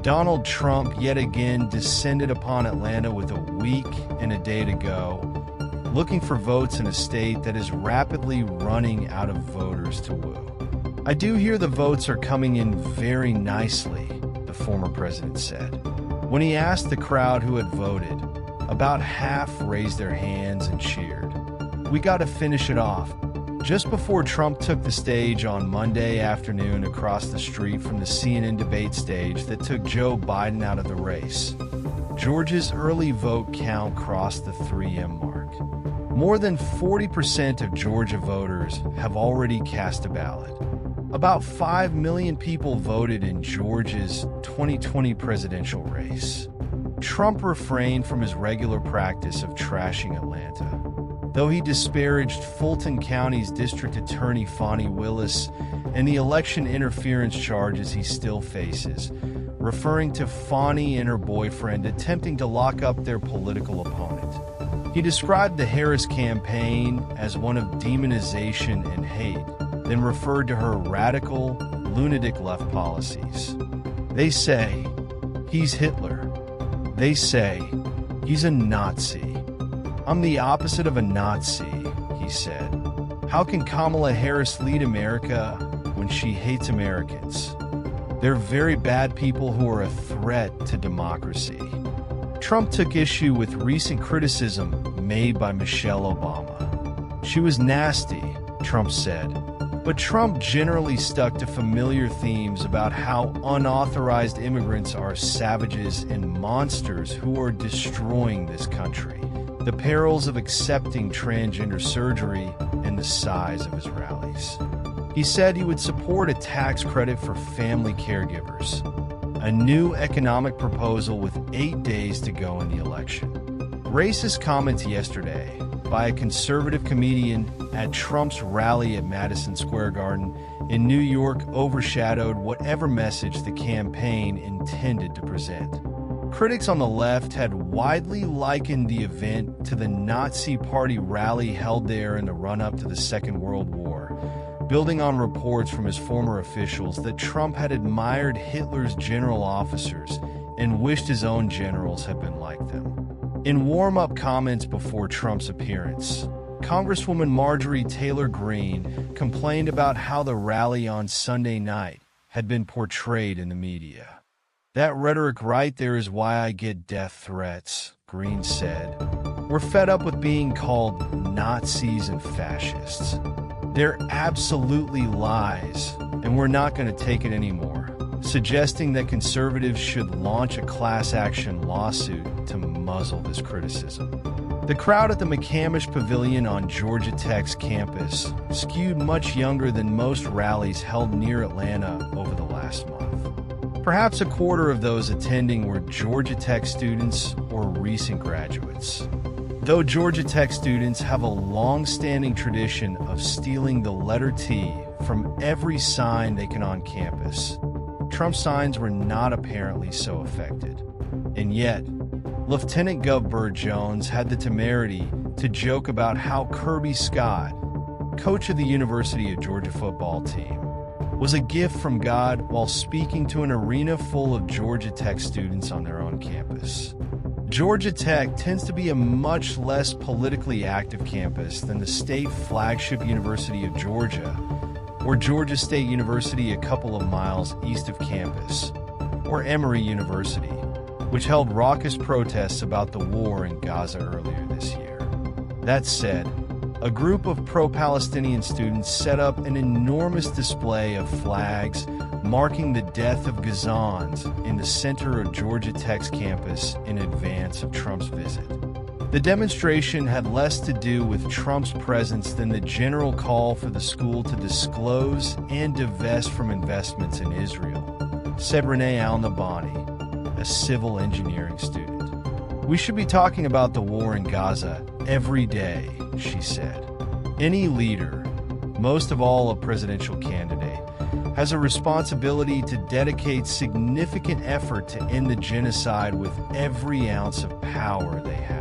Donald Trump yet again descended upon Atlanta with a week and a day to go, looking for votes in a state that is rapidly running out of voters to woo. "I do hear the votes are coming in very nicely," the former president said. When he asked the crowd who had voted, about half raised their hands and cheered. "We got to finish it off." Just before Trump took the stage on Monday afternoon across the street from the CNN debate stage that took Joe Biden out of the race, Georgia's early vote count crossed the 3M mark. More than 40% of Georgia voters have already cast a ballot. About 5 million people voted in Georgia's 2020 presidential race. Trump refrained from his regular practice of trashing Atlanta, though he disparaged Fulton County's District Attorney Fani Willis and the election interference charges he still faces, referring to Fani and her boyfriend attempting to lock up their political opponent. He described the Harris campaign as one of demonization and hate, then referred to her radical, lunatic left policies. "They say he's Hitler. They say he's a Nazi. I'm the opposite of a Nazi," he said. "How can Kamala Harris lead America when she hates Americans? They're very bad people who are a threat to democracy." Trump took issue with recent criticism made by Michelle Obama. "She was nasty," Trump said. But Trump generally stuck to familiar themes about how unauthorized immigrants are savages and monsters who are destroying this country, the perils of accepting transgender surgery, and the size of his rallies. He said he would support a tax credit for family caregivers, a new economic proposal with 8 days to go in the election. Racist comments yesterday by a conservative comedian at Trump's rally at Madison Square Garden in New York overshadowed whatever message the campaign intended to present. Critics on the left had widely likened the event to the Nazi Party rally held there in the run-up to the Second World War, building on reports from his former officials that Trump had admired Hitler's general officers and wished his own generals had been like them. In warm-up comments before Trump's appearance, Congresswoman Marjorie Taylor Greene complained about how the rally on Sunday night had been portrayed in the media. "That rhetoric right there is why I get death threats," Greene said. "We're fed up with being called Nazis and fascists. They're absolutely lies, and we're not going to take it anymore," suggesting that conservatives should launch a class-action lawsuit to muzzle this criticism. The crowd at the McCamish Pavilion on Georgia Tech's campus skewed much younger than most rallies held near Atlanta over the last month. Perhaps a quarter of those attending were Georgia Tech students or recent graduates. Though Georgia Tech students have a long-standing tradition of stealing the letter T from every sign they can on campus, Trump signs were not apparently so affected. And yet, Lieutenant Gov. Burt Jones had the temerity to joke about how Kirby Scott, coach of the University of Georgia football team, was a gift from God while speaking to an arena full of Georgia Tech students on their own campus. Georgia Tech tends to be a much less politically active campus than the state flagship University of Georgia, or Georgia State University a couple of miles east of campus, or Emory University, which held raucous protests about the war in Gaza earlier this year. That said, a group of pro-Palestinian students set up an enormous display of flags marking the death of Gazans in the center of Georgia Tech's campus in advance of Trump's visit. The demonstration had less to do with Trump's presence than the general call for the school to disclose and divest from investments in Israel, said Renee Al-Nabani, a civil engineering student. "We should be talking about the war in Gaza every day," she said. "Any leader, most of all a presidential candidate, has a responsibility to dedicate significant effort to end the genocide with every ounce of power they have.